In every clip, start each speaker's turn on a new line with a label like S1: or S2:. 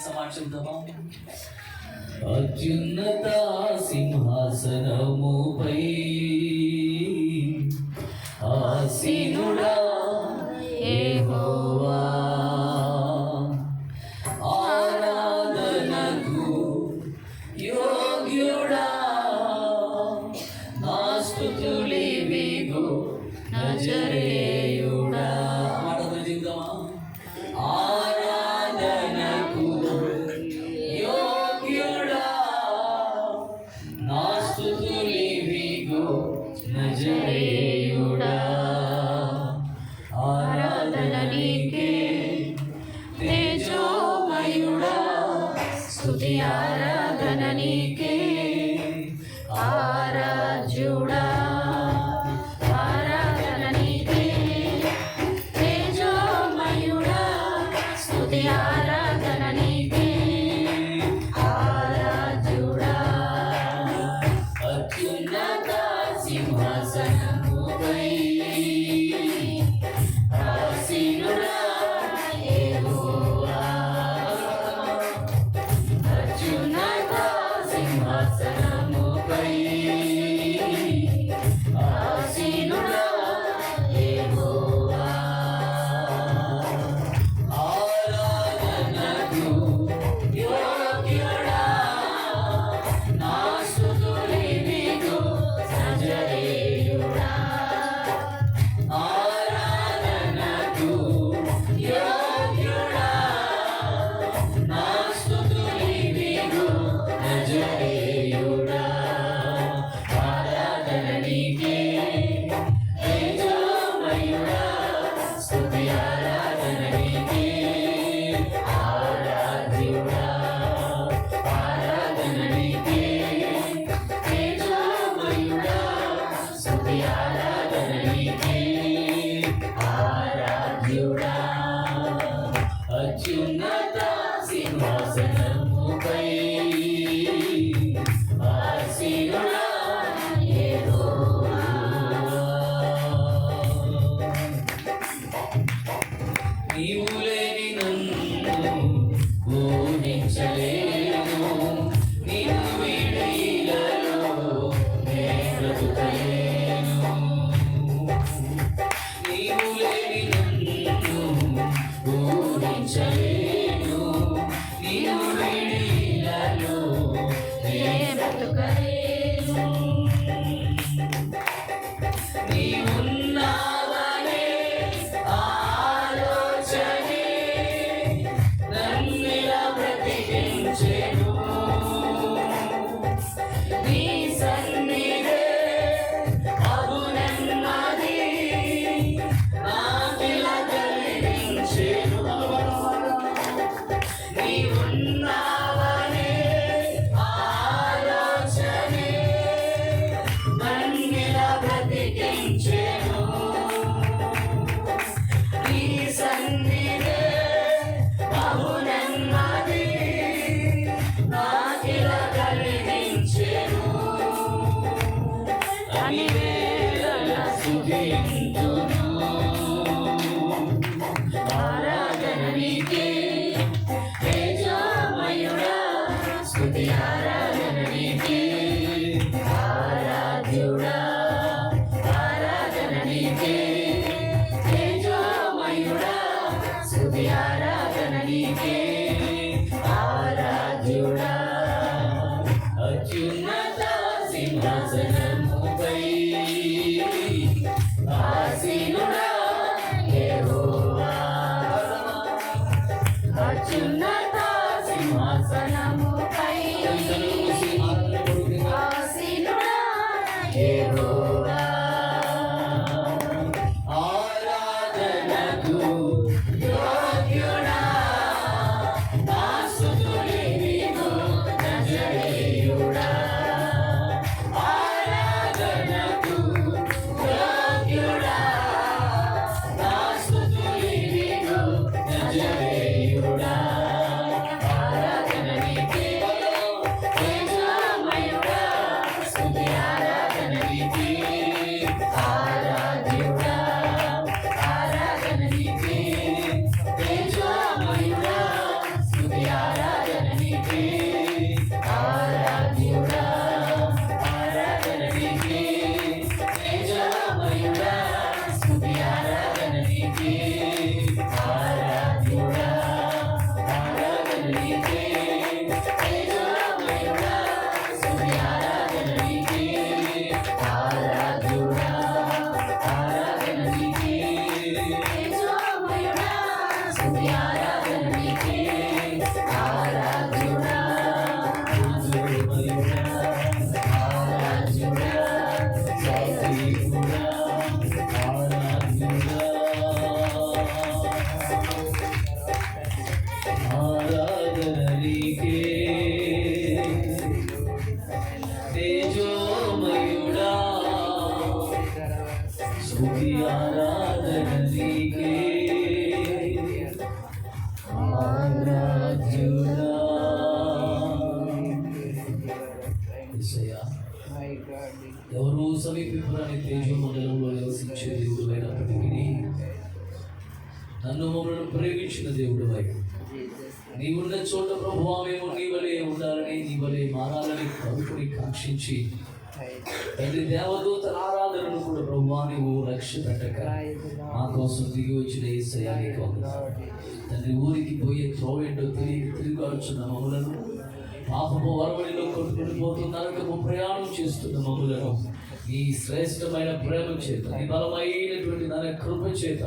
S1: సమక్షంతమా అత్యున్నత సింహాసనముపై ఆసీనుడా యెహోవా ఆరాధనకు యోగ్యుడా నా స్తుతులివిగో నజరేయుడా మాటతో జీవితమా ఆరాధనకు యోగ్యుడా నా స్తుతులివిగో నజరేయుడా ఆరాధన నీకే తేజోమయుడా స్తుతి ఆరాధన నీకే ఆరాధ్యుడా ఆరాధన నీకే తేజోమయుడా స్తుతి ఆరాధన నీకే ఆరాధ్యుడా అత్యున్నత సింహాసనముపై ఆసీనుడా యెహోవా అత్యున్నత సింహాసనముపై ఆసీనుడా యెహోవా ఆరాధనకు యోగ్యుడా నా స్తుతులివిగో నజరేయుడా ఆరాధనకు యోగ్యుడా నా స్తుతులివిగో నజరేయుడా ఆరాధన నీకే తేజోమయుడా స్తుతి ఆరాధన నీకే ఆరాధ్యుడా ఆరాధన నీకే తేజోమయుడా స్తుతి ఆరాధన నీకే ఆరాధ్యుడా అత్యున్నత సింహాసనముపై ఆసీనుడా యెహోవా నీవు లేని నన్ను ఊహించలేను నిన్ను వీడిలలో నే బ్రతుకలేను నీవు లేని నన్ను ఊహించలేను నిన్ను వీడిలలో నే బ్రతుకలేను నీవున్నావనే ఆలోచనే నన్నిలా బ్రతికించెను నీ సన్నిధే అగునన్నది నాకిల
S2: పిపురాని తేజోమండలంలో నివసించే దేవుడు అయినప్పటికీ నన్ను మమ్మల్ని ప్రేమించిన దేవుడు అయి నీవున్న చోట ప్రభువా మేము నీ వలె ఉండాలని, నీ వలె మారాలని ప్రభుని కాంక్షించి తండ్రి దేవదూతల ఆరాధనను కూడా ప్రభువా నీవు లక్ష్య పెట్టక మా కోసం దిగి వచ్చిన యేసయ్యా నీకు వందనాలు. తండ్రి ఊరికి పోయే త్రోవేంటో తిరిగాడుచున్న మమ్మలను, పాపము వరవడిలో కొట్టుకుని పోతున్న నరకము ప్రయాణం చేస్తున్న మమ్మలను ఈ శ్రేష్టమైన ప్రేమ చేత, నీ బలమైనటువంటి నా కృప చేత,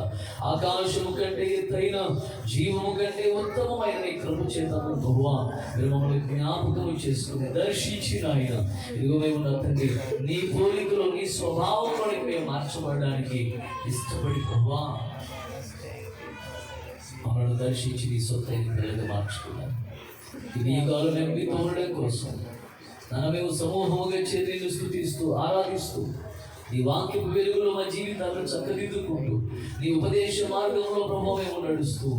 S2: ఆకాశము కంటే ఎత్తైన జీవము కంటే ఉత్తమమైన నీ కృప చేత ప్రభువా మీరు మమ్మల్ని జ్ఞాపకము చేసుకుని దర్శించిన ఆయన ఇదిగో మేము ఉన్న తండ్రి నీ పోలికలో నీ స్వభావంలోనికి మేము మార్చబడడానికి ఇష్టపడి ప్రభువా మమ్మల్ని దర్శించి నీ సొత్తైన పిల్లలుగా మార్చుకున్నాను. ఇది ఈ కాలం మేము మీతో ఉండడం కోసం మేము సమూహముగా చేరి నిన్ను స్తుతిస్తూ ఆరాధిస్తూ నీ వాక్యపు వెలుగులో మా జీవితాలను చక్కదిద్దుకుంటూ నీ ఉపదేశ మార్గంలో ప్రభావం మేము నడుస్తూ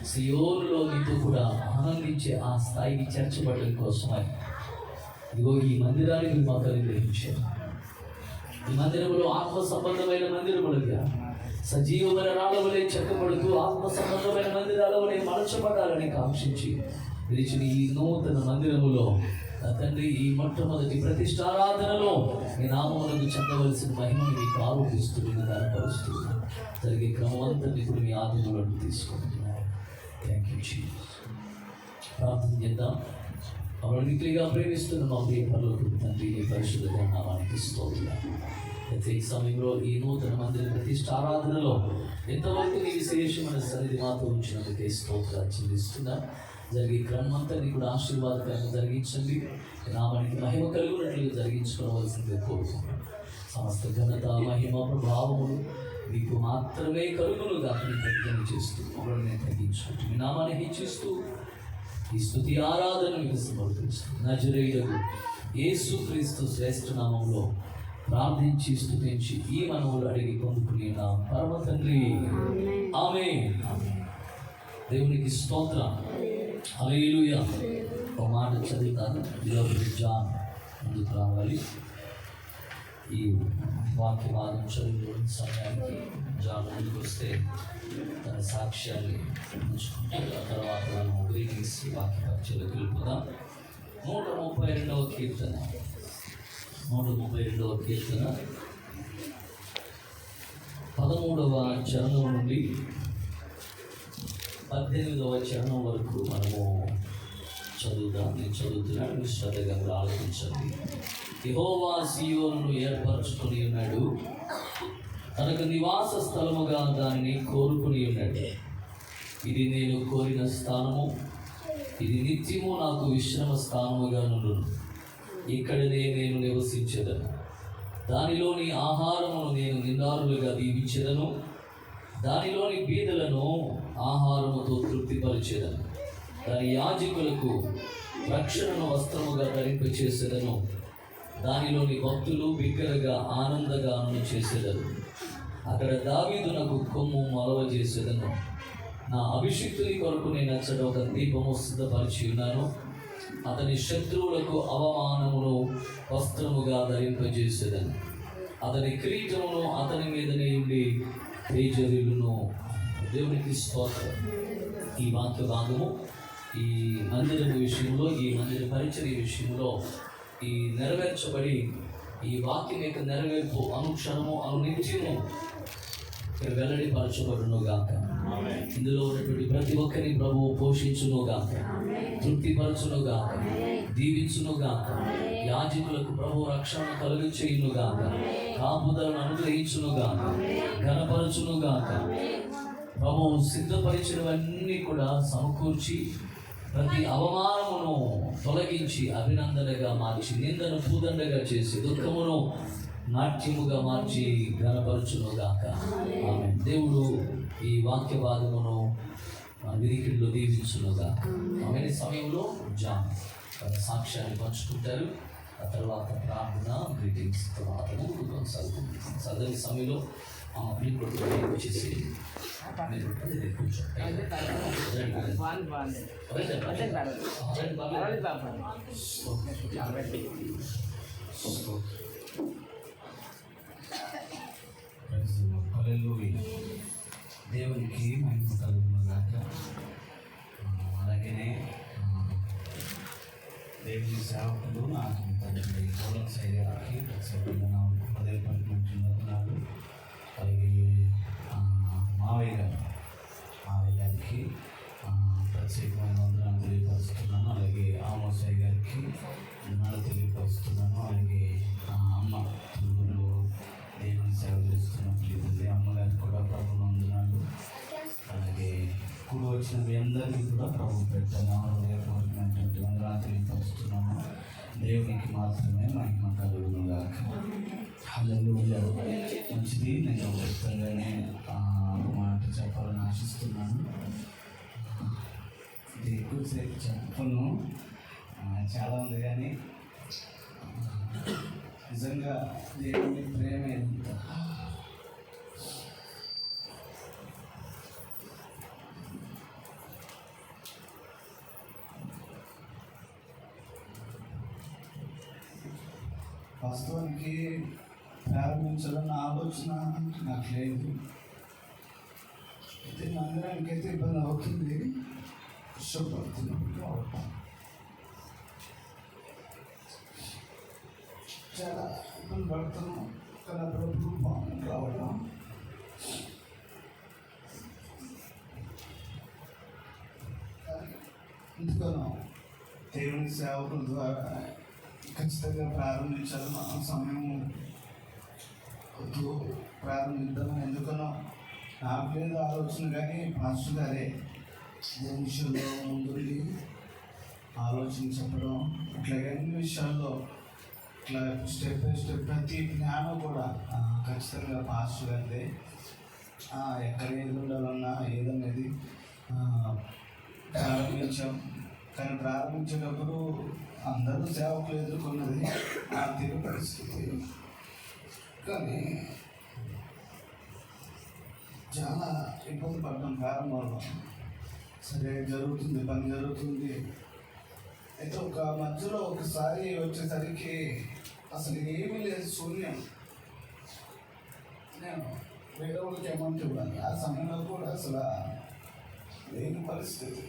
S2: సియోనులో నీతో కూడా ఆనందించే ఆ స్థాయికి చేర్చబడడం కోసమై ఇదిగో ఈ మందిరానికి మాకు అనుగ్రహించారు. ఈ మందిరంలో ఆత్మ సంబంధమైన మందిరములుగా సజీవమైన రాళ్ళవలే చెక్కబడుతూ ఆత్మ సంబంధమైన మందిరాల వలె మలచబడాలని కాంక్షించి విరిచిన ఈ నూతన మందిరములో తండ్రి ఈ మొట్టమొదటి ప్రతిష్టారాధనలో ఈ నామములకు చెందవలసిన మహిమను మీకు ఆరోపిస్తూ నేను కనపరుస్తూ జరిగే క్రమమంతా ఇప్పుడు మీ ఆత్మలను తీసుకుంటున్నాను. Thank you Jesus. ప్రార్థన చేద్దాం. అవనికిగా ప్రేమిస్తున్న మా ప్రియ పరలోకపు తండ్రి నీ పరిశుద్ధ నామానికి స్తోత్రం. ప్రతి సమయంలో ఈ నూతన మందిర ప్రతిష్టారాధనలో ఎంతవరకు నీ విశేషమైన సన్నిధి మాతో ఉంచినందుకే స్తోత్రాలు చెల్లిస్తున్నా. జరిగే క్రమమంతా నీ కూడా ఆశీర్వాదకరంగా జరిగించండి. నామానికి మహిమ కలుగునట్లుగా జరిగించుకోవలసిందే కోరుకుంటున్నాను. సమస్త ఘనత మహిమ ప్రభావములు మీకు మాత్రమే కలుగునుగా ప్రతిజ్ఞ చేస్తూ మమ్మల్ని నేను తగ్గించుకుంటూ మీ నామాన్ని హెచ్చిస్తూ ఈ స్తుతి ఆరాధన మీకు సమర్పిస్తూ నజరేయుడగు యేసుక్రీస్తు శ్రేష్ఠ నామంలో ప్రార్థించి స్తుతించి ఈ మనవులు అడిగి పొందుకుని నా పరమ తండ్రి ఆమేన్. దేవునికి స్తోత్రం. హల్లెలూయా. ఒక మాట చదువుతాను. జాన్ ముందుకు రావాలి. ఈ వాక్య భాగం చదువు సమయానికి జాన్ ముందుకు వస్తే తన సాక్ష్యాన్ని ఉంచుకుంటే ఆ తర్వాత మనం గ్రీటింగ్స్ వాక్య పరిచయలోకి వెళ్ళిపోదాం. 132వ కీర్తన 132వ కీర్తన 13వ చరణం నుండి 18వ చరణం వరకు మనము చదువుదాం. నేను చదువుతున్నాను, మీరు శ్రద్ధగా ఆలోచించండి. యెహోవా సీయోనును ఏర్పరచుకొని ఉన్నాడు, తనకు నివాస స్థలముగా దానిని కోరుకుని ఉన్నాడు. ఇది నేను కోరిన స్థానము, ఇది నిత్యము నాకు విశ్రమ స్థానముగా నుండును. ఇక్కడనే నేను నివసించెదను. దానిలోని ఆహారమును నేను నిండారులుగా దీవించెదను. దానిలోని బీదలను ఆహారముతో తృప్తిపరిచెదను. దాని యాజకులకు రక్షణను వస్త్రముగా ధరింపచేసేదను. దానిలోని భక్తులు బిగ్గరగా ఆనందగానం చేసేదను. అక్కడ దావీదునకు కొమ్ము మొలవజేసేదను. నా అభిషిక్తుని కొరకు నేను అచ్చట ఒక దీపము సిద్ధపరిచి ఉన్నాను. అతని శత్రువులకు అవమానమును వస్త్రముగా ధరింపజేసేదను. అతని కిరీటమును అతని మీదనే ఉండి తేజరిల్లును. దేవునికి స్తోత్రం. ఈ వాక్య భాగము ఈ మందిరం విషయంలో, ఈ మందిర పరిచర్య విషయంలో ఈ నెరవేర్చబడి ఈ వాక్యం యొక్క నెరవేర్పు అనుక్షణము అనునిత్యము వెల్లడిపరచబడును గాక. ఇందులో ఉన్నటువంటి ప్రతి ఒక్కరిని ప్రభువు పోషించును గాక, తృప్తిపరచును గాక, దీవించును గాక. యాజకులకు ప్రభు రక్షణ కలుగు చేయును గాక, కాపుదలను అనుగ్రహించును గాక, ఘనపరచును గాక. ప్రభువు సిద్ధపరిచినవన్నీ కూడా సమకూర్చి ప్రతి అవమానమును తొలగించి అభినందనగా మార్చి, నిందను పూదండగా చేసి, దుఃఖమును నాట్యముగా మార్చి ఘనపరచును గాక. ఆమేన్. దేవుడు ఈ వాక్య భాగమును వినికిడిలో దీవించునుగా. ఆమె సమయంలో జాన్ తన సాక్ష్యాన్ని పంచుకుంటారు. ఆ తర్వాత ప్రార్థన, గ్రీటింగ్స్ తర్వాత ముందుకు కొనసాగుతుంది. సదరి సమయంలో మీరు వచ్చేసి
S3: సేవకులు నాకు తండ్రి గౌరవ శైలికి ప్రత్యేకంగా నా హృదయపడినట్టున్నారు. అలాగే మావయ్య గారికి ప్రత్యేకమైన వందనాలు తెలియపరుస్తున్నాను. అలాగే ఆమోసాయి గారికి వందనాలు తెలియపరుస్తున్నాను. అలాగే అమ్మ తూరులో దేవుని సేవ చేస్తున్నట్టు అమ్మగారికి కూడా ప్రభు వందనాలు. అలాగే ఇప్పుడు వచ్చిన మీ అందరికీ కూడా ప్రభు పెట్టాను హృదయపూర్వకమైనటువంటి వందనాలు తెలియపరుస్తున్నాను. దేవునికి మాత్రమే మహిమ కలుగునుగా. హల్లెలూయా. మంచిది. నేను వ్యక్తంగానే ఒక మాట చెప్పాలని ఆశిస్తున్నాను. ఇది ఎక్కువసేపు చెప్పను, చాలా ఉంది, కానీ నిజంగా దేవుని ప్రేమ ఎంత వాస్తవానికి ప్రారంభించాలన్న ఆలోచన నాకు లేదు. అయితే మందిరానికి అయితే ఇబ్బంది అవుతుంది, ఇష్టపడుతున్నప్పుడు అవుతాం. చాలా ఇబ్బంది పడుతున్నాం, కానీ అప్పుడప్పుడు బాగుంది రావడం. ఎందుకనో దేవుని సేవకుల ద్వారా ఖచ్చితంగా ప్రారంభించాలి. మన సమయం ప్రారంభిద్దామని ఎందుకనో నాకు లేదు ఆలోచన, కానీ పాస్టర్ గారే దేని విషయంలో ముందుండి ఆలోచన చెప్పడం, అట్లాగే అన్ని విషయాల్లో ఇట్లా స్టెప్ బై స్టెప్ ప్రతి జ్ఞానం కూడా ఖచ్చితంగా పాస్టర్ గారిదే. ఎక్కడ ఏది ఉండాలన్నా ఏదనేది ప్రారంభించాం. కానీ ప్రారంభించేటప్పుడు అందరూ సేవకులు ఎదుర్కొన్నది ఆర్థిక పరిస్థితి. కానీ చాలా ఇబ్బంది పడ్డాం ప్రారంభంలో. సరే జరుగుతుంది, పని జరుగుతుంది. అయితే ఒక మధ్యలో ఒకసారి వచ్చేసరికి అసలు ఏమీ లేదు, శూన్యం. నేను వేరే వాళ్ళకి అమౌంట్ ఇవ్వాలి, ఆ సమయంలో కూడా అసలు లేని పరిస్థితి.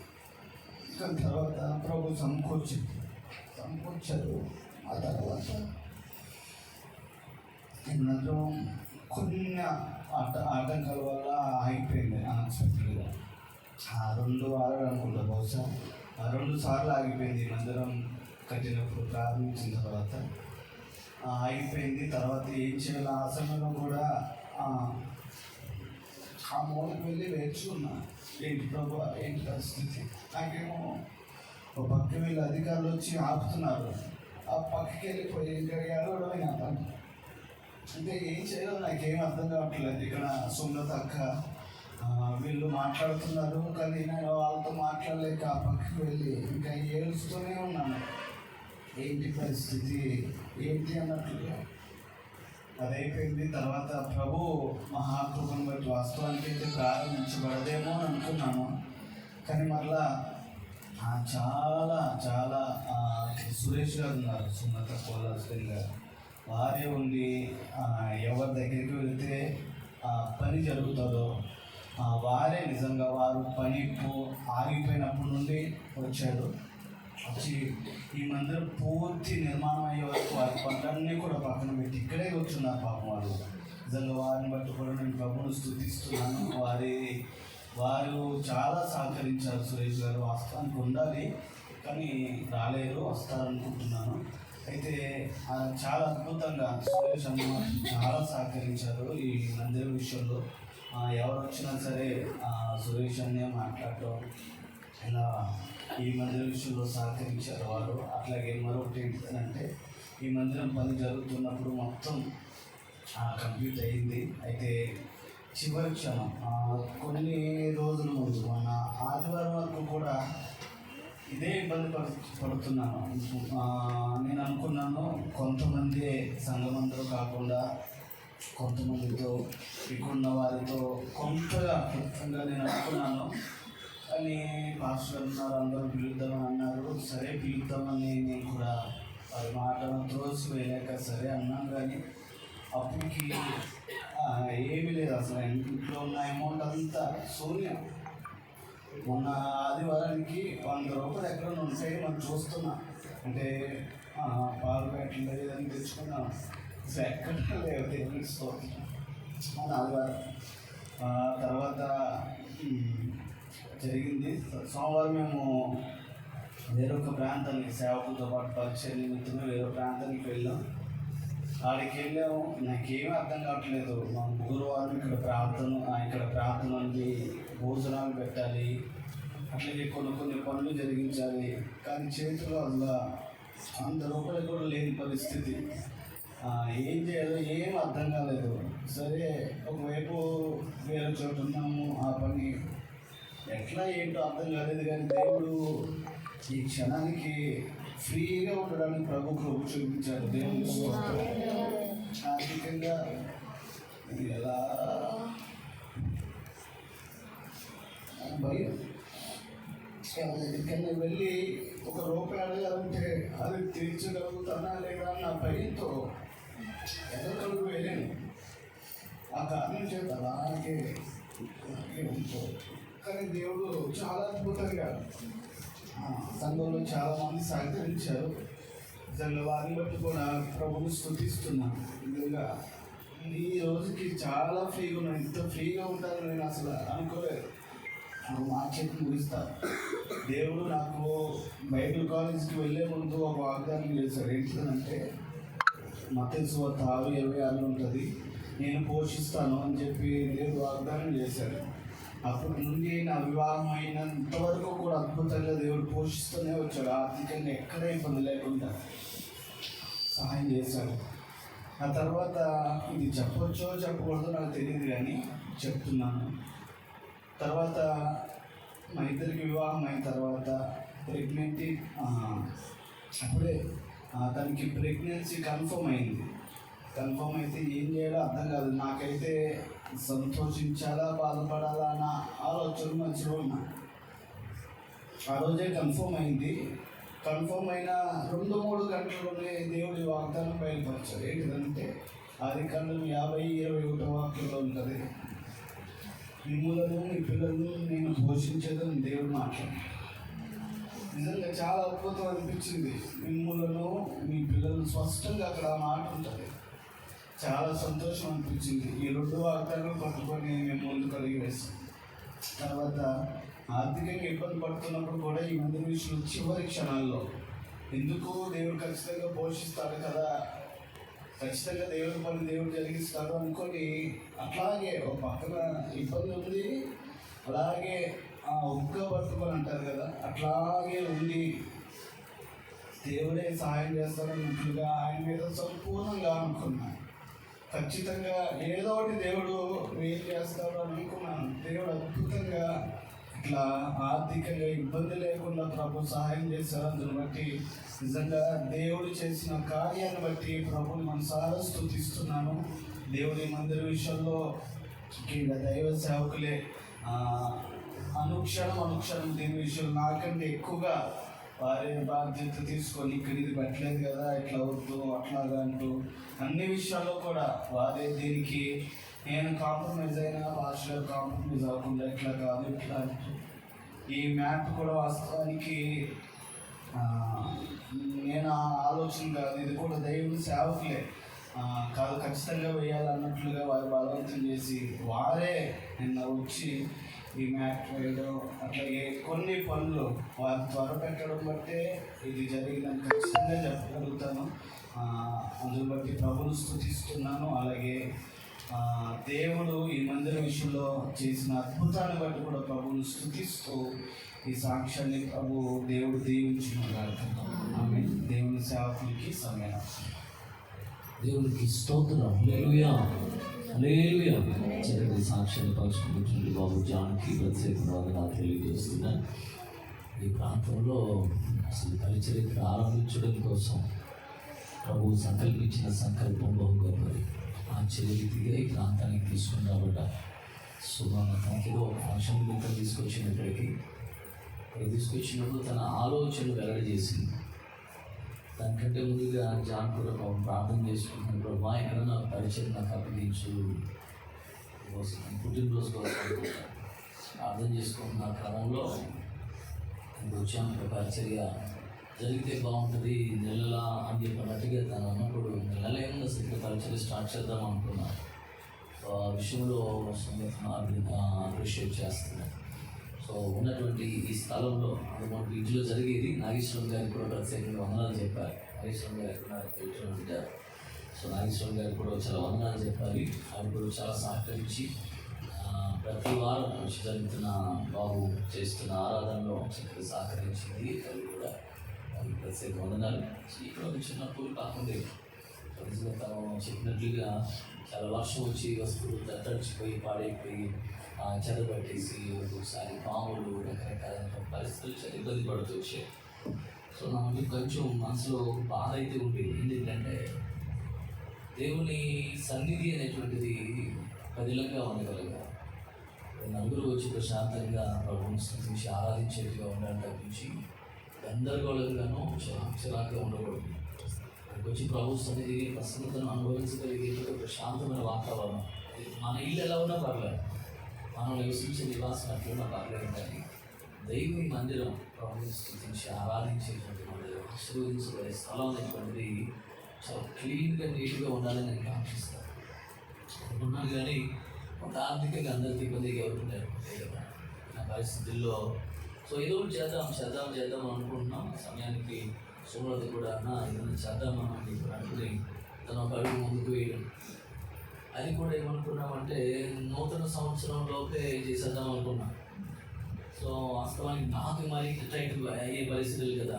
S3: కానీ తర్వాత ప్రభు సమకూర్చారు. ఆ తర్వాత నన్ను కొన్ని ఆటంకాల వల్ల ఆగిపోయింది అన్ఎక్స్పెక్టెడ్గా. 2 వారాలు అనుకుంటా, బహుశా 2 సార్లు ఆగిపోయింది. మందిరం కట్టినప్పుడు ప్రారంభించిన తర్వాత ఆగిపోయింది. తర్వాత ఏం చేయాలి ఆ సమయంలో కూడా ఆ మూలకి వెళ్ళి వేచుకున్నా, ఏంటి ప్రభు ఏంటి పరిస్థితి. నాకేమో ఒక పక్క వీళ్ళు అధికారులు వచ్చి ఆపుతున్నారు, ఆ పక్కకి వెళ్ళిపోయి ఇంకా ఏడవడమే నా పని. అంటే ఏం చేయాలో నాకేం అర్థం కావట్లేదు. ఇక్కడ సున్నత అక్క వీళ్ళు మాట్లాడుతున్నారు, కానీ నేను వాళ్ళతో మాట్లాడలేక ఆ పక్కకి వెళ్ళి ఇంకా ఏడుస్తూనే ఉన్నాను. ఏంటి పరిస్థితి ఏంటి అన్నట్లుగా అదైపోయింది. తర్వాత ప్రభు మహాకృపను బట్టి వాస్తవానికి అయితే ప్రారంభించబడదేమో అని అనుకున్నాను. కానీ మళ్ళా చాలా చాలా సురేష్ గారు ఉన్నారు, సున్నత కోలాస్కర్ గారు, వారే ఉండి ఎవరి దగ్గరికి వెళితే పని జరుగుతుందో వారే నిజంగా వారు పని ఆగిపోయినప్పటి నుండి వచ్చారు. వచ్చి ఈ మందిరం పూర్తి నిర్మాణం అయ్యే వరకు వారి పనులన్నీ కూడా పక్కన పెట్టి ఇక్కడే కూర్చున్నారు పాపం వాళ్ళు. నిజంగా వారిని బట్టి కూడా నేను ప్రభువును స్తుతిస్తున్నాను. వారు చాలా సహకరించారు. సురేష్ గారు వాస్తవానికి ఉండాలి, కానీ రాలేరు, వస్తారనుకుంటున్నాను. అయితే చాలా అద్భుతంగా సురేష్ అన్న చాలా సహకరించారు ఈ మందిరం విషయంలో. ఎవరు వచ్చినా సరే సురేష్ అన్నే మాట్లాడటం, ఇలా ఈ మందిరం విషయంలో సహకరించారు వారు. అట్లాగే మరొకటి ఏంటంటే ఈ మందిరం పని జరుగుతున్నప్పుడు మొత్తం కంప్లీట్ అయింది. అయితే చివరి క్షణం కొన్ని రోజుల ముందు మన ఆదివారం వరకు కూడా ఇదే ఇబ్బంది పడుతున్నాను. నేను అనుకున్నాను కొంతమంది సంఘమందరూ కాకుండా కొంతమందితో ఇక్కడున్న వారితో కొంతగా క్లుప్తంగా నేను అనుకున్నాను. కానీ పాస్టర్ ఉన్నారు, అందరూ పిలుద్దామని అన్నారు. సరే పిలుద్దామని నేను కూడా వారి మాటను త్రోసి వేయలేక సరే అన్నాను. కానీ అప్పటికి ఏమీ లేదు, అసలు ఇంట్లో ఉన్న అమౌంట్ అంతా శూన్యం. మొన్న ఆదివారానికి 100 రూపాయలు ఎక్కడ ఉంటాయి మనం చూస్తున్నా. అంటే పాలు ప్యాకెట్లు లేదని తెచ్చుకున్నాం. అసలు ఎక్కడ లేవు. దేవునికి స్తోత్రం. మన ఆదివారం తర్వాత జరిగింది. సోమవారం మేము వేరొక ప్రాంతానికి సేవకులతో పాటు పరిచయం నిమిత్తమే వేరొక ప్రాంతానికి వెళ్ళాం. ఆడికి వెళ్ళాము. నాకేమీ అర్థం కావట్లేదు. మా గురువారం ఇక్కడ ప్రార్థన ఉంది, భోజనాలు పెట్టాలి, అట్లాగే కొన్ని పనులు జరిగించాలి. కానీ చేతిలో అలా 100 రూపాయలు కూడా లేని పరిస్థితి. ఏం చేయాలో ఏం అర్థం కాలేదు. సరే, ఒకవైపు వేరే చోట ఉన్నాము, ఆ పని ఎట్లా ఏంటో అర్థం కాలేదు. కానీ దేవుడు ఈ క్షణానికి ఫ్రీగా ఉండడానికి ప్రభు చూపించారు. దేవుడు ఆర్థికంగా ఎలా భయం. ఎక్కడికైనా వెళ్ళి 1 రూపాయి అడగాలంటే అది తీర్చగలుగుతానా లేదా నా భయంతో ఎక్కడికి వెళ్ళాను. ఆ కారణం చేత అలాగే ఉండిపోవచ్చు. కానీ దేవుడు చాలా అద్భుతంగా సంఘంలో చాలామంది సహకరించారు. నిజంగా వారిని బట్టి కూడా ప్రభుని స్తుతిస్తున్నాను. నిజంగా ఈ రోజుకి చాలా ఫ్రీగా ఉన్నాను. ఇంత ఫ్రీగా ఉంటానని నేను అసలు అనుకోలేదు. మా చేతి ముగిస్తాను. దేవుడు నాకు బైబిల్ కాలేజ్కి వెళ్ళే ముందు ఒక వాగ్దానం చేశాడు. ఏంటంటే మత్తయి సువార్త 6:26 ఉంటుంది, నేను పోషిస్తాను అని చెప్పి దేవుడు వాగ్దానం చేశాడు. అప్పటి నుండి నా వివాహం అయినంతవరకు కూడా అద్భుతంగా దేవుడు పోషిస్తూనే వచ్చాడు. ఆర్థికంగా ఎక్కడ ఇబ్బంది లేకుండా సహాయం చేశాడు. ఆ తర్వాత ఇది చెప్పొచ్చో చెప్పకూడదో నాకు తెలియదు, కానీ చెప్తున్నాను. తర్వాత మా ఇద్దరికి వివాహం అయిన తర్వాత ప్రెగ్నెంటీ అప్పుడే తనకి ప్రెగ్నెన్సీ కన్ఫర్మ్ అయింది. కన్ఫర్మ్ అయితే ఏం చేయాలో అర్థం కాదు. నాకైతే సంతోషించాలా బాధపడాలా అన్న ఆలోచన మంచిగా ఉన్నా. ఆ రోజే కన్ఫర్మ్ అయింది. కన్ఫర్మ్ అయిన 2-3 గంటల్లోనే దేవుడి వాగ్దానం బయలుపరిచారు. ఏంటిదంటే ఆదికాండం 50:21 వాక్యంలో ఉంటుంది, మిమ్ములను మీ పిల్లలను నేను పోషించేదని దేవుడు మాట్లాడారు. నిజంగా చాలా అద్భుతం అనిపించింది. మిమ్ములను మీ పిల్లలను స్పష్టంగా అక్కడ మాట ఉంటుంది. చాలా సంతోషం అనిపించింది. ఈ 2 వాగ్దానాలు పట్టుకొని మేము ముందుకు అడిగి వేసాం. తర్వాత ఆర్థికంగా ఇబ్బంది పడుతున్నప్పుడు కూడా ఈ మందిర విషయంలో చివరి క్షణాల్లో ఎందుకు దేవుడు ఖచ్చితంగా పోషిస్తాడు కదా, ఖచ్చితంగా దేవుడి పని దేవుడు జరిగిస్తాడు అనుకొని అట్లాగే ఒక పక్కన ఇబ్బంది ఉంది, అలాగే ఒక్క పట్టుకొని అంటారు కదా, అట్లాగే ఉండి దేవుడే సహాయం చేస్తాడన్నట్లుగా ఆయన మీద సంపూర్ణంగా అనుకున్నాను. ఖచ్చితంగా ఏదో ఒకటి దేవుడు ఏం చేస్తాడు అని అనుకున్నాను. దేవుడు అద్భుతంగా ఇట్లా ఆర్థికంగా ఇబ్బంది లేకుండా ప్రభు సహాయం చేశారు. అందుని బట్టి నిజంగా దేవుడు చేసిన కార్యాన్ని బట్టి ప్రభుని మనసారా స్తుతిస్తున్నాను. దేవుడి మందిర విషయంలో దైవ సేవకులే అనుక్షణం దీని విషయంలో నాకంటే ఎక్కువగా వారి బాధ్యత తీసుకొని ఇక్కడ ఇది పెట్టలేదు కదా, ఇట్లా వద్దు అట్లాగా అంటూ అన్ని విషయాల్లో కూడా వారే దీనికి నేను కాంప్రమైజ్ అయినా భాషలో కాంప్రమైజ్ అవ్వకుండా ఇట్లా కాదు ఇట్లా అంటూ ఈ మ్యాప్ కూడా వాస్తవానికి నేను ఆలోచన కాదు, ఇది కూడా దేవుని సేవకులే కాదు ఖచ్చితంగా వేయాలన్నట్లుగా వారు బలవంతం చేసి వారే నిన్న వచ్చి ఈ మ్యాప్ వేయడం అట్లాగే కొన్ని పనులు వారు త్వర పెట్టడం బట్టే ఇది జరిగిందని ఖచ్చితంగా చెప్పగలుగుతాను. అందుని బట్టి ప్రభుని స్తుతిస్తున్నాను. అలాగే దేవుడు ఈ మందిర విషయంలో చేసిన అద్భుతాన్ని బట్టి కూడా ప్రభుని స్తుతిస్తూ ఈ సాక్ష్యాన్ని ప్రభు దేవుడు దీవించుకున్నారు. ఆమె దేవుని సేవకులకి సమయం.
S2: దేవునికి స్తోత్రం. హల్లెలూయా హల్లెలూయా. చక్కటి సాక్ష్యాన్ని పంచుకుంటుంది బాబు జాన్కి ప్రత్యేకంగా తెలియజేస్తున్నాను. ఈ ప్రాంతంలో అసలు పరిచర్య ప్రారంభించడం కోసం ప్రభు సంకల్పించిన సంకల్పం బహు గొప్పది. ఆశ్చర్యరీతిగా ఈ ప్రాంతానికి తీసుకుని రాబడ్డ తనకి ఏదో ఫంక్షన్ ఇక్కడ తీసుకొచ్చినప్పటికీ ఇక్కడ తీసుకొచ్చినప్పుడు తన ఆలోచనలు వెల్లడి చేసింది. దానికంటే ముందుగా జాన్ కూడా ప్రార్థన చేసుకుంటున్నప్పుడు మా ఎక్కడన్నా పరిచయం నాకు అప్పగించు పుట్టినరోజు కోసం ప్రార్థన చేసుకుంటున్న క్రమంలో వచ్చాము. పరిచర్య జరిగితే బాగుంటుంది నెలలా అని చెప్పినట్టుగా తను అన్నప్పుడు నెల ఏమన్నా అసలు కల్చర్ స్టార్ట్ చేద్దాం అనుకున్నాను. సో ఆ విషయంలో అప్రిషియేట్ చేస్తున్నాను. సో ఉన్నటువంటి ఈ స్థలంలో అది మనకు ఇంట్లో జరిగేది. నాగేశ్వరం గారికి కూడా ప్రత్యేకంగా వందనాలు చెప్పాలి. నాగేశ్వరం గారు ఎక్కడ ఉంటారు. సో నాగేశ్వరం గారికి కూడా చాలా వందనాలు చెప్పాలి. ఆయన కూడా చాలా సహకరించి ప్రతి వారం జరుగుతున్న బాబు చేస్తున్న ఆరాధనలో చక్కగా సహకరించింది. అది కూడా ప్రత్యేక వందనాలు. ఇక్కడ చిన్నప్పుడు కాకుండా తను చెప్పినట్లుగా చాలా వర్షం వచ్చి వస్తువులు తడిచిపోయి పాడైపోయి చెదపట్టేసి ఒకసారి పాములు రకరకాల పరిస్థితులు చాలా ఇబ్బంది పడుతూ వచ్చాయి. సో నాకు కొంచెం మనసులో బాధ అయితే ఉండేది. ఏంటంటే దేవుని సన్నిధి అనేటువంటిది పదిలంగా ఉండగలగా నలుగురు వచ్చి ప్రశాంతంగా ప్రభుత్వం స్థుతించి ఆరాధించేట్టుగా ఉండాలని తప్పించి గందరగోళంగానూ చిరాకుగా ఉండకూడదు. అక్కడికి వచ్చి ప్రభు సన్నిధి ప్రసన్నతను అనుభవించగలిగేటువంటి ప్రశాంతమైన వాతావరణం. మన ఇల్లు ఎలా ఉన్నా పర్లేదు, మనం నివసించే నివాసం అట్లున్నా పర్లేదు, కానీ దైవుని మందిరం ప్రభుత్వం స్థుతించి ఆరాధించేటువంటి మందిరం ఆశీర్వదించబడే స్థలం అనేటువంటిది చాలా క్లీన్గా నీట్గా ఉండాలని నేను కాంక్షిస్తాను అనుకున్నాను. కానీ కొంత ఆర్థికంగా అందరికీ ఇబ్బందిగా ఎవరుకుంటారు కదా నా పరిస్థితుల్లో. సో ఏదో ఒకటి చేద్దాం అనుకుంటున్నాం. సమయానికి సుమలత కూడా ఏదైనా చేద్దామని ఇప్పుడు అనుకుని తను ఒక అడుగు ముందుకు వేయడం. అది కూడా ఏమనుకున్నామంటే నూతన సంవత్సరంలోపే చేసేద్దాం అనుకున్నాం. సో వాస్తవానికి నాకు మరి టైట్ అయ్యే పరిస్థితులు కదా.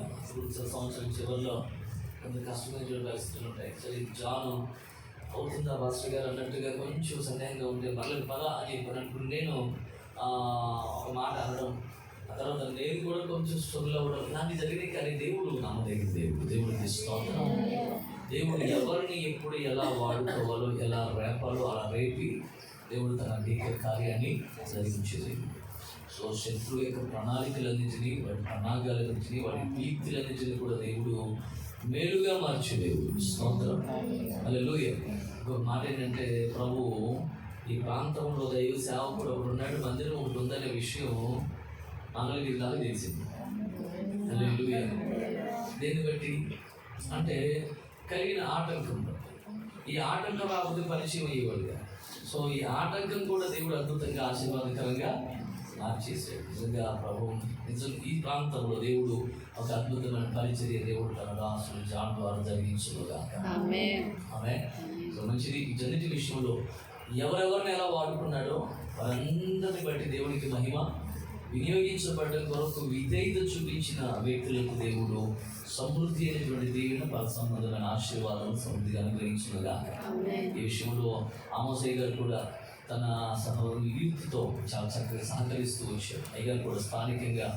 S2: సంవత్సరం చివరిలో కొంత కష్టమైన పరిస్థితులు ఉంటాయి. సరే జాను అవుతుందా భాస్కర్ గారు అన్నట్టుగా కొంచెం సందేహంగా ఉంటే మళ్ళీ పద అని అనుకుని నేను ఒక మాట అనడం, ఆ తర్వాత నేను కూడా కొంచెం స్ట్రగుల్ అవ్వడం ఇలాంటి జరిగినాయి. కానీ దేవుడు నమ్మదగిన దేవుడికి స్తోత్రం. దేవుడు ఎవరిని ఎప్పుడు ఎలా వాడుకోవాలో ఎలా రేపాలో అలా రేపి దేవుడు తన భీకర కార్యాన్ని జరిగించేది. సో శత్రువు యొక్క ప్రణాళికలన్నింటినీ, వాడి ప్రణాళికలన్నింటినీ, వాడి కీర్తులన్నింటినీ కూడా దేవుడు మేలుగా మార్చే దేవుడు. స్తోత్రం. హల్లెలూయా. ఇంకొక మాట ఏంటంటే ప్రభు ఈ ప్రాంతంలో దైవ సేవకుడు ఒకడు ఉన్నాడు, మందిరం ఒకటి ఉందనే విషయం మంగళగిరి దాకా తెలిసింది. హల్లెలూయా. దేన్ని బట్టి అంటే కలిగిన ఆటంకం. ఈ ఆటంకం రాకపోతే పరిచయం అయ్యేవాడుగా. సో ఈ ఆటంకం కూడా దేవుడు అద్భుతంగా ఆశీర్వాదకరంగా మార్చేసాడు. నిజంగా ప్రభు ఈ ప్రాంతంలో దేవుడు ఒక అద్భుతమైన పరిచర్య దేవుడు తన దాసులు జాన్ ద్వారా జరిగించుగా. ఆమె సో మంచిది. వీటన్నిటి విషయంలో ఎవరెవరిని ఎలా వాడుకున్నాడో వారందరిని బట్టి దేవునికి మహిమ. వినియోగించబడ్డ కొరకు విధేయత చూపించిన వ్యక్తులకు దేవుడు సమృద్ధి అయినటువంటి దీవెన పరసంబంధమైన ఆశీర్వాదం సమృద్ధిగా అనుగ్రహించుగా. ఈ విషయంలో ఆమోసయ్య గారు కూడా తన సహోదరు యూత్తో చాలా చక్కగా సహకరిస్తూ వచ్చాడు. అయ్యగారు కూడా స్థానికంగా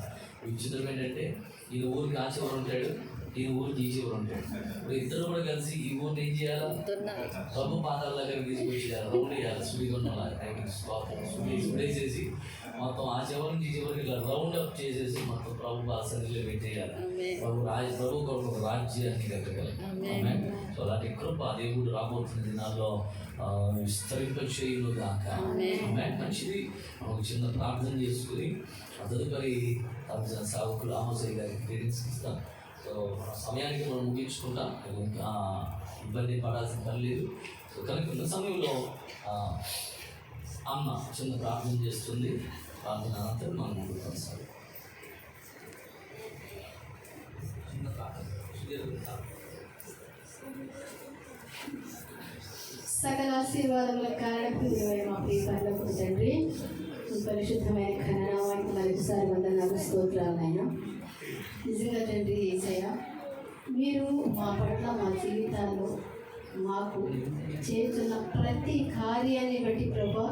S2: విచిత్రం ఏంటంటే ఈయన ఊరికి ఆ చివరు ఉంటాడు, ఈయన ఊరికి ఈ చివరు ఉంటాడు. ఇప్పుడు ఇద్దరు కూడా కలిసి ఈ ఊరిని ఏం చేయాలా, ప్రభు పాదాల దగ్గర తీసుకొచ్చేయాలి, రౌండ్ వేయాలి, సుడేసేసి మొత్తం ఆ చివరి నుంచి ఈ చివరికి ఇట్లా రౌండ్ అప్ చేసేసి మొత్తం ప్రభు బాసనలో పెట్టేయాలి. ప్రభు కొరకు ఒక రాజ్యాన్ని కట్టగలరు. సో అలాంటి కృప దేవుడు రాబోతున్న దినాల్లో విస్తరింపచేయును గాక. మంచిది. ఒక చిన్న ప్రార్థన చేసుకుని తదుపరి సావుకులు ఆమోసయ్య గారికి గ్రీటింగ్స్ ఇస్తాం. సో సమయానికి మనం ముగించుకుంటాం, ఇంకా ఇబ్బంది పడాల్సిన పని లేదు. సో కనుక ఉన్న సమయంలో అమ్మ చిన్న ప్రార్థన చేస్తుంది. ప్రార్థన అనంతరం మనం ముందుకు కొనసాగుతాం. చిన్న ప్రార్థన.
S4: సకల ఆశీర్వాదములకు కారణమైన మా ప్రియ పరలోకపు తండ్రి, పరిశుద్ధమైన ఘననామానికి మరొకసారి వందనాలు, స్తోత్రాలు నాయన. నిజంగా తండ్రి యేసయ్య, మీరు మా పట్ల మా జీవితాల్లో మాకు చేస్తున్న ప్రతి కార్యాన్ని బట్టి ప్రభా,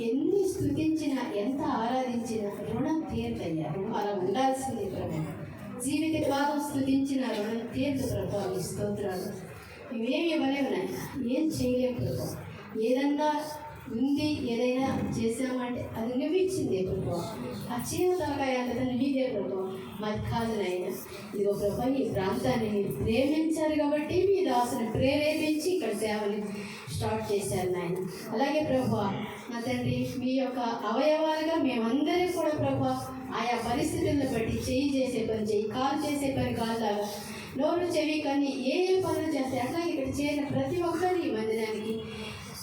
S4: ఎన్ని స్తుతించినా ఎంత ఆరాధించినా రుణం తీరదయ్యా. అలా ఉండాల్సింది ప్రభా. జీవితకాలం స్తుతించిన రుణం తీర్చు ప్రభా. మీ స్తోత్రాలు ఇవేమి ఇవ్వలేము నాయన, ఏం చేయలేము ప్రభా. ఏదన్నా ఉంది, ఏదైనా చేసామంటే అది నువ్వు ఇచ్చిందే ప్రభా. ఆ చీరతలకాయ అంటే నీదే ప్రభా, మాది కాదు నాయన. ఇదిగో ప్రభా, ఈ ప్రాంతాన్ని మీరు ప్రేమించారు కాబట్టి మీ దాసుని ప్రేరేపించి ఇక్కడ సేవలు స్టార్ట్ చేశారు నాయన. అలాగే ప్రభా నా తండ్రి, మీ యొక్క అవయవాలుగా మేమందరం కూడా ప్రభా ఆయా పరిస్థితులను బట్టి చెయ్యి చేసే పని చెయ్యి, కాలు చేసే పని కాళ్ళలాగా, నోరు చెవి కానీ ఏ పనులు చేస్తే అట్లా ఇక్కడ చేరిన ప్రతి ఒక్కరి ఈ మందిరానికి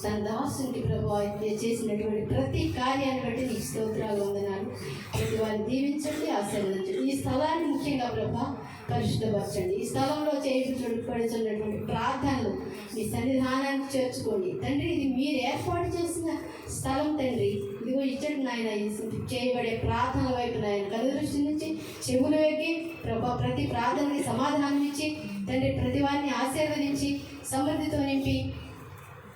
S4: తన దాసునికి ప్రభా చేసినటువంటి ప్రతి కార్యాన్ని బట్టి నీకు స్తోత్రాలు వందనాలు. ప్రతి వారిని దీవించండి, ఆశీర్వదించండి. ఈ స్థలాన్ని ముఖ్యంగా ప్రభా పరిశుద్ధపరచండి. ఈ స్థలంలో చేయబడుతున్నటువంటి ప్రార్థనలు మీ సన్నిధానానికి చేర్చుకోండి తండ్రి. ఇది మీరు ఏర్పాటు చేసిన స్థలం తండ్రి. ఇదిగో ఇచ్చటి నాయన చేయబడే ప్రార్థనల వైపు నాయన కళ్ళు దృష్టి నుంచి చెవులు ఎక్కి ప్రభా ప్రతి ప్రార్థనకి సమాధానం ఇచ్చి తండ్రి ప్రతి వారిని ఆశీర్వదించి సమృద్ధితో నింపి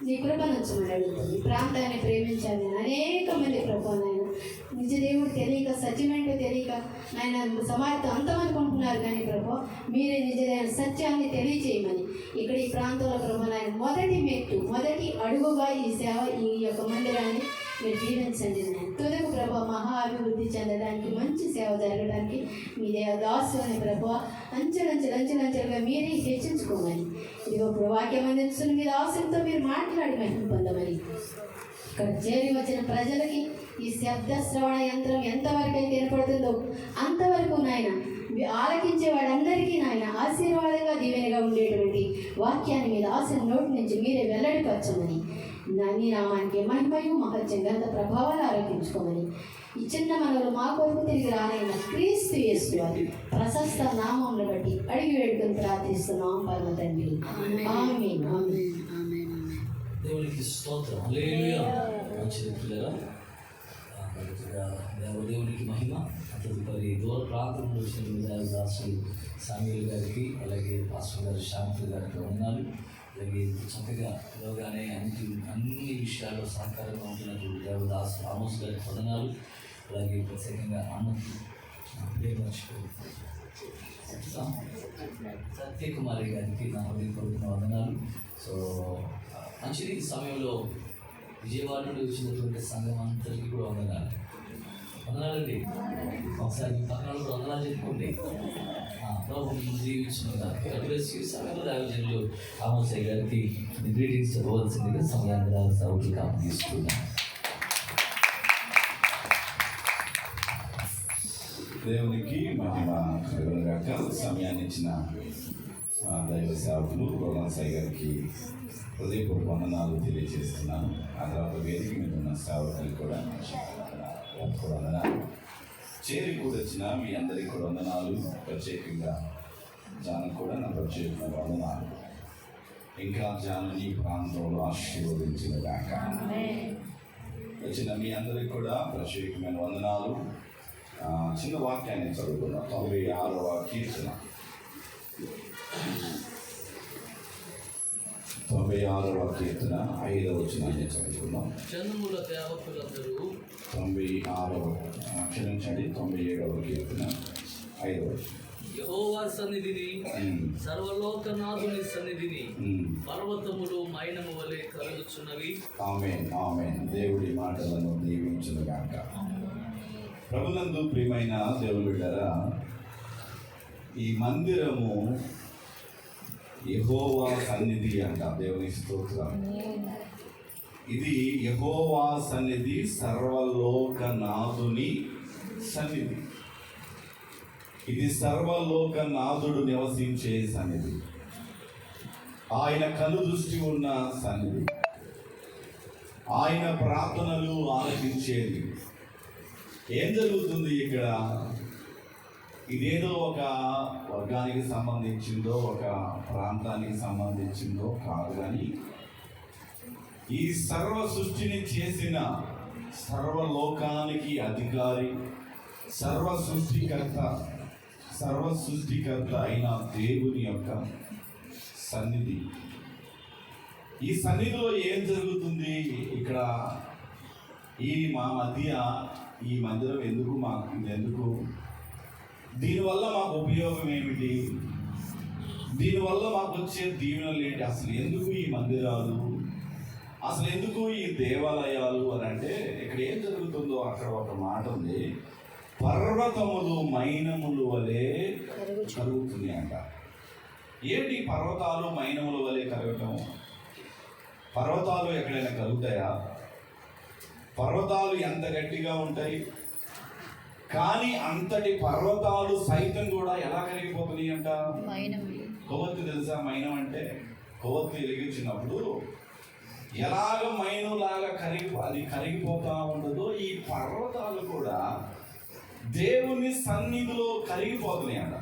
S4: నీ కృపనుంచమని అడుగుతుంది. ఈ ప్రాంతాన్ని ప్రేమించాలి అనేక మంది ప్రభా నాయన నిజ దేవుడు తెలియక సత్యమేంటో తెలియక నాయన సమాజంతో అంతమనుకుంటున్నారు. కానీ ప్రభా మీరే నిజమైన సత్యాన్ని తెలియచేయమని ఇక్కడ ఈ ప్రాంతంలో ప్రభా నాయన మొదటి అడుగుగా ఈ సేవ ఈ యొక్క మందిరాన్ని మీరు జీవించండి నాయన. తుదకు ప్రభా మహా అభివృద్ధి చెందడానికి మంచి సేవ జరగడానికి మీ దాసుని ప్రభా అంచెలంచెలుగా మీరే హెచ్చించుకోమని ఇదిగో ఇప్పుడు వాక్యం అందించుకుని మీరు అవసరంతో మీరు మాట్లాడి మహిమ పొందమని ఇక్కడ చేరి వచ్చిన ప్రజలకి ఈ శబ్ద శ్రవణ యంత్రం ఎంతవరకు అయితే ఏర్పడుతుందో అంతవరకు నాయన ఆలకించే వాళ్ళందరికీ నాయన ఆశీర్వాదంగా దీవెనగా ఉండేటువంటి వాక్యాన్ని మీద ఆశల నోటి నుంచి మీరే వెల్లడిపరచమని నీ నామానికి మహిమయు మహత్యం గంత ప్రభావాలు ఆరోపించుకోమని ఈ చిన్న మనలో మా కొరకు తిరిగి రానైన క్రీస్తు యేసు వారి ప్రశస్త నామమును బట్టి అడిగి వేడుకొని ప్రార్థిస్తున్నాం పరమ తండ్రి. ఆమేన్.
S2: దేవునికి స్తోత్రం. హల్లెలూయా. మంచిది పిల్లరా. దేవునికి మహిమ. తదుపరి దూర ప్రాంతంలో వచ్చిన దేవదాసులు సామ్యూల్ గారికి అలాగే పాస్టర్ గారు శాంతి గారికి వందనాలు. అలాగే చక్కగా పిలవగానే అన్ని విషయాల్లో సహకారంగా ఉంటున్నటువంటి దేవదాసు ఆమోస్ గారికి వందనాలు. అలాగే ప్రత్యేకంగా ఆనంద్ సత్యకుమారి గారికి నా హృదయపూర్వక వందనాలు. సో మంచిది. ఈ సమయంలో విజయవాడ నుండి వచ్చినటువంటి సంఘం అంతటికి కూడా వందనాలండి. ఒకసారి మీ పక్కన కూడా వందనాలు చెప్పుకోండి. ప్రభు జీవించిన సమయంలో రాజులు ఆమోసయ్య గారికి గ్రీటింగ్స్ చెప్పవలసిందిగా సమయాన్ని సౌకులు కాపాడిస్తున్నాను.
S5: దేవునికి మహిమ కలుగునుగాక. సమయాన్ని ఇచ్చిన దైవ సేవకులు రోమన్సాయి గారికి హృదయపూర్వక వందనాలు తెలియజేస్తున్నాను. ఆ తర్వాత వేదిక మీద ఉన్న సేవకులు కూడా వందనాలు. చేరి కూడా వచ్చిన మీ అందరికీ కూడా వందనాలు. ప్రత్యేకంగా జానం కూడా నా ప్రత్యేకమైన వందనాలు. ఇంకా జానం ఈ ప్రాంతంలో ఆశీర్వదించిన గాక. వచ్చిన మీ అందరికీ కూడా ప్రత్యేకమైన వందనాలు. చిన్న వాక్యాన్ని చదువుకున్నాం. 96వ కీర్తన 96వ కీర్తన 5వ వచనాన్ని చదువుకున్నాం. 97వ కీర్తన 5వ వచనం.
S2: యెహోవా సన్నిధిని సర్వలోకనాథుని సన్నిధిని పర్వతములు మైనము వలె కలుగుచున్నవి.
S5: ఆమేన్ ఆమేన్. దేవుడి మాటలను దీవించునుగాక. ప్రభునందు ప్రియమైన దేవుని బిడ్డలారా, ఈ మందిరము యెహోవా సన్నిధి అంట. దేవుని స్తోత్రం. ఇది యెహోవా సన్నిధి, సర్వలోకనాథుని సన్నిధి. ఇది సర్వలోకనాథుడు నివసించే సన్నిధి. ఆయన కను దృష్టి ఉన్న సన్నిధి. ఆయన ప్రార్థనలు ఆలకించేది. ఏం జరుగుతుంది ఇక్కడ? ఇదేదో ఒక వర్గానికి సంబంధించిందో ఒక ప్రాంతానికి సంబంధించిందో కాదు, కానీ ఈ సర్వ సృష్టిని చేసిన సర్వలోకానికి అధికారి, సర్వ సృష్టికర్త అయిన దేవుని యొక్క సన్నిధి. ఈ సన్నిధిలో ఏం జరుగుతుంది? ఇక్కడ మా మధ్య ఈ మందిరం ఎందుకు దీనివల్ల మాకు ఉపయోగం ఏమిటి? దీనివల్ల మాకు వచ్చే దీవెనలు ఏంటి? అసలు ఎందుకు ఈ మందిరాలు, అసలు ఎందుకు ఈ దేవాలయాలు అని అంటే, ఇక్కడ ఏం జరుగుతుందో అక్కడ ఒక మాట ఉంది. పర్వతములు మైనములు వలె కరుగుతుంది అంట. ఏంటి పర్వతాలు మైనముల వలె కరగటం? పర్వతాలు ఎక్కడైనా కరుగుతాయా? పర్వతాలు ఎంత గట్టిగా ఉంటాయి? కానీ అంతటి పర్వతాలు సైతం కూడా ఎలా కరిగిపోతున్నాయి అంట? కొవ్వొత్తి తెలుసా? మైనం అంటే కొవ్వొత్తి వెలిగించినప్పుడు ఎలాగ మైనులాగా అది కరిగిపోతా ఉండదో ఈ పర్వతాలు కూడా దేవుని సన్నిధిలో కరిగిపోతున్నాయి అంట.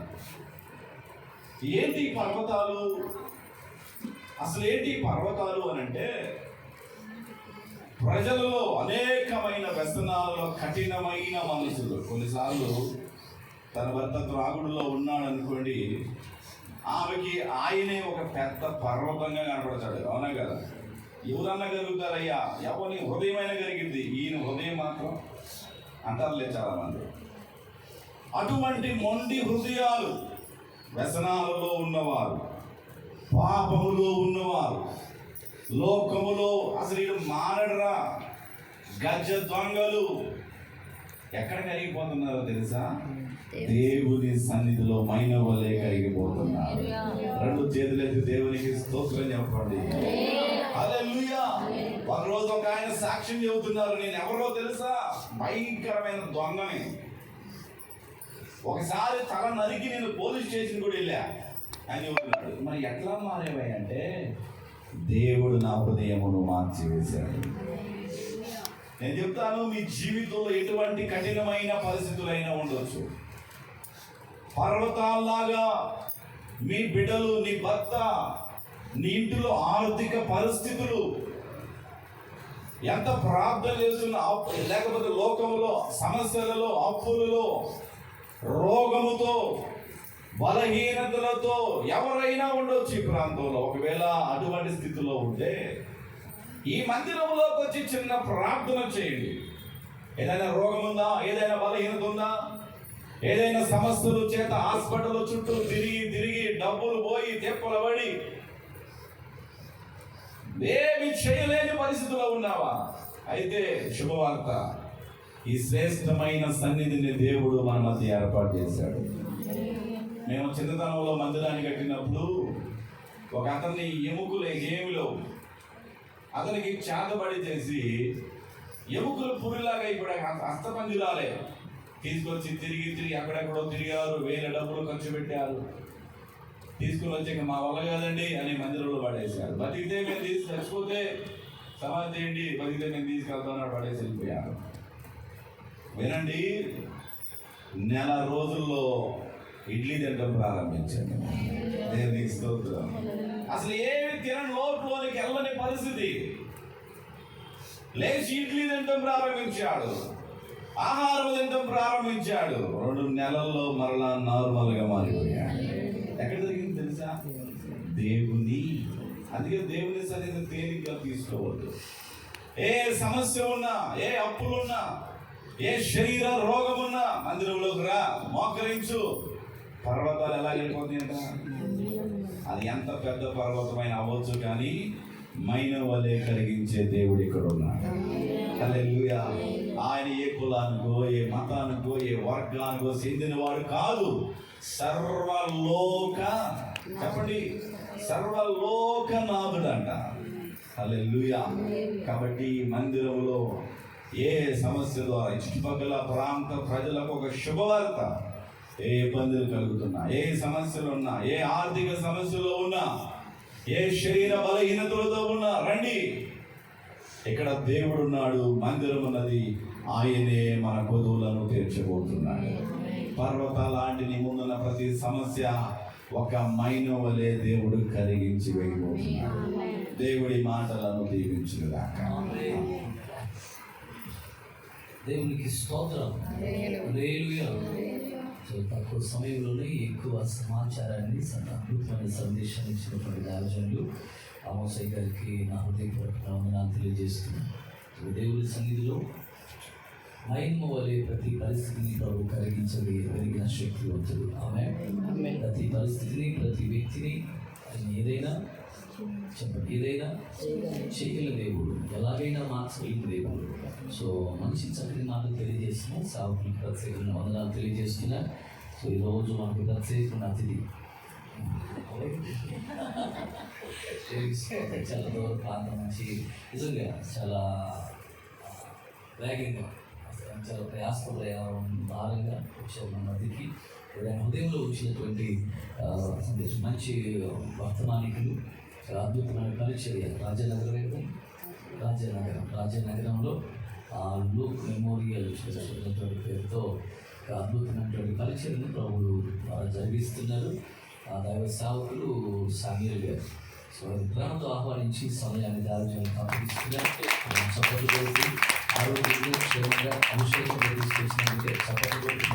S5: ఏంటి పర్వతాలు? అసలు ఏంటి పర్వతాలు అని అంటే, ప్రజలలో అనేకమైన వ్యసనాలలో కఠినమైన మనసులు. కొన్నిసార్లు తన భర్త త్రాగుడులో ఉన్నాడు అనుకోండి, ఆమెకి ఆయనే ఒక పెద్ద పర్వతంగా కనపడతాడు. అవునా కదా? ఎవరన్నా కలుగుతారయ్యా, ఎవరి హృదయమైనా కలిగింది, ఈయన హృదయం మాత్రం అంటారులే చాలా మంది. అటువంటి మొండి హృదయాలు, వ్యసనాలలో ఉన్నవారు, పాపములో ఉన్నవారు, లోకములో అసలు వీడు మారడరా, గజ దొంగలు ఎక్కడ కరిగిపోతున్నారో తెలుసా? దేవుని సన్నిధిలో మైనవలే కరిగిపోతున్నారు. రెండు చేతులెత్తి దేవునికి స్తోత్రం చెప్పండి. హల్లెలూయా. ఒక రోజు ఒక ఆయన సాక్ష్యం చెబుతున్నారు, నేను ఎవరో తెలుసా? భయంకరమైన దొంగని. ఒకసారి తల నరికి నేను పోలీస్ స్టేషన్ కూడా వెళ్ళా అని చెబుతున్నాడు. మరి ఎట్లా మారేవాయి అంటే, దేవుడు నా హృదయమును మార్చివేశాడు. నేను చెప్తాను, మీ జీవితంలో ఎటువంటి కఠినమైన పరిస్థితులైనా ఉండొచ్చు. పర్వతాల్లాగా మీ బిడ్డలు, నీ భర్త, నీ ఇంటిలో ఆర్థిక పరిస్థితులు, ఎంత ప్రార్థన చేస్తున్నా, లేకపోతే లోకంలో సమస్యలలో, అప్పులలో, రోగముతో, బలహీనతలతో ఎవరైనా ఉండొచ్చు ఈ ప్రాంతంలో. ఒకవేళ అటువంటి స్థితిలో ఉంటే ఈ మందిరంలోకి వచ్చి చిన్న ప్రార్థన చేయండి. ఏదైనా రోగం ఉందా? ఏదైనా బలహీనత ఉందా? ఏదైనా సమస్యలు చేత హాస్పిటల్ చుట్టూ తిరిగి డబ్బులు పోయి తెప్పలు పడి ఏమి చేయలేని పరిస్థితిలో ఉన్నావా? అయితే శుభవార్త, ఈ శ్రేష్టమైన సన్నిధిని దేవుడు మన మధ్య ఏర్పాటు చేశాడు. మేము చిన్నతనంలో మందిరాన్ని కట్టినప్పుడు ఒక అతన్ని ఎముకలు గేమిలో అతనికి చేతబడి చేసి ఎముకలు పురిలాగా ఇప్పుడు హస్తపంజరాలే తీసుకొచ్చి తిరిగి అక్కడెక్కడో తిరిగారు, వేల డబ్బులు ఖర్చు పెట్టారు. తీసుకుని వచ్చాక మా వల్ల కాదండి అని మందిరంలో పడేశారు. బతికితే మేము చచ్చిపోతే సమాధి చేయండి, బతికితే మేము తీసుకెళ్తామని పడేసి వెళ్ళిపోయారు. వినండి, నెల రోజుల్లో ఇడ్లీ తినడం ప్రారంభించాను. దేవునికి స్తోత్రం. అసలు ఏమి తినని లోపలికి వెళ్ళని పరిస్థితి. లేచి ఇడ్లీ తినడం ప్రారంభించాడు, ఆహారం తినడం ప్రారంభించాడు. 2 నెలల్లో మరలా నార్మల్గా మారిపోయాడు. ఎక్కడ జరిగింది తెలుసా? దేవుని. అందుకే దేవుని సన్నిధిని తేలిగ్గా తీసుకోవద్దు. ఏ సమస్య ఉన్నా, ఏ అప్పులున్నా, ఏ శరీర రోగం ఉన్నా మందిరంలోకి రా, మోకరించు. పర్వతాలు ఎలా వెళ్ళిపోతాయంట? అది ఎంత పెద్ద పర్వతమైన అవ్వచ్చు, కానీ మైనవలే కలిగించే దేవుడు ఇక్కడ ఉన్నాడు. హల్లెలూయా. ఆయన ఏ కులానికో, ఏ మతానికో, ఏ వర్గానికో చెందినవాడు కాదు. సర్వలోక, చెప్పండి, సర్వలోకనాథుడంట. హల్లెలూయా. కాబట్టి ఈ మందిరంలో ఏ సమస్య ద్వారా చుట్టుపక్కల ప్రాంత ప్రజలకు ఒక శుభవార్త. ఏ ఇబ్బందులు కలుగుతున్నా, ఏ సమస్యలు ఉన్నా, ఏ ఆర్థిక సమస్యలు ఉన్నా, ఏ శరీర బలహీనతలతో ఉన్నా రండి. ఇక్కడ దేవుడు ఉన్నాడు, మందిరం ఉన్నది, ఆయనే మన కొదువులను తీర్చబోతున్నాడు. పర్వతాల లాంటి నీ ముందున్న ప్రతి సమస్య ఒక మైనవలే దేవుడు కరిగించి వేయబోతున్నాడు. దేవుడి మాటలను దీవించుగాక.
S2: దేవునికి స్తోత్రం. హల్లెలూయా. తక్కువ సమయంలోనే ఎక్కువ సమాచారాన్ని, అద్భుతమైన సందేశాన్ని ఇచ్చినటువంటి రాజులు ఆమోసయ్య గారికి నా హృదయపూర్వక వందనాలు తెలియజేస్తున్నాను. దేవుడి సన్నిధిలో మైన్మ వలె ప్రతి పరిస్థితిని ప్రభు కరిగించగలిగిన శక్తివంతుడు. ఆమె ప్రతి పరిస్థితిని, ప్రతి వ్యక్తిని ఏదైనా చెప్పండి, ఏదైనా చేయగల దేవుడు, ఎలాగైనా మార్చగలిగిన దేవుడు. సో మంచి చక్కని మాటలు తెలియజేస్తున్నా, సాగులకు ప్రత్యేకమైన వందనాలు తెలియజేస్తున్నా. సో ఈరోజు మనకు ప్రత్యేకమైన అతిథి చాలా దూర ప్రాంతం నుంచి నిజంగా చాలా వేగంగా చాలా ప్రయాసపడే భారంగా వచ్చారు మన మధ్యకి. ఆయన హృదయంలో ఉంచినటువంటి మంచి వర్తమానికులు, చాలా అద్భుతమైన పరిచర్య. రాజనగరంలో లూక్ మెమోరియల్ చర్చ్ అనేటువంటి పేరుతో అద్భుతమైనటువంటి పరిచర్యను ప్రభువులు జరిగిస్తున్నారు. ఆ దైవ సేవకులు సామ్యూల్ గారు. సో ప్రేమతో ఆహ్వానించి సమయాన్ని దారుణంగా పంపిస్తున్నారు. చప్పట్లు కొడుతూ ఆరోగ్యంగా క్షేమంగా అభిషేకం తీసుకొచ్చినందుకే చప్పట్లు కొడుతూ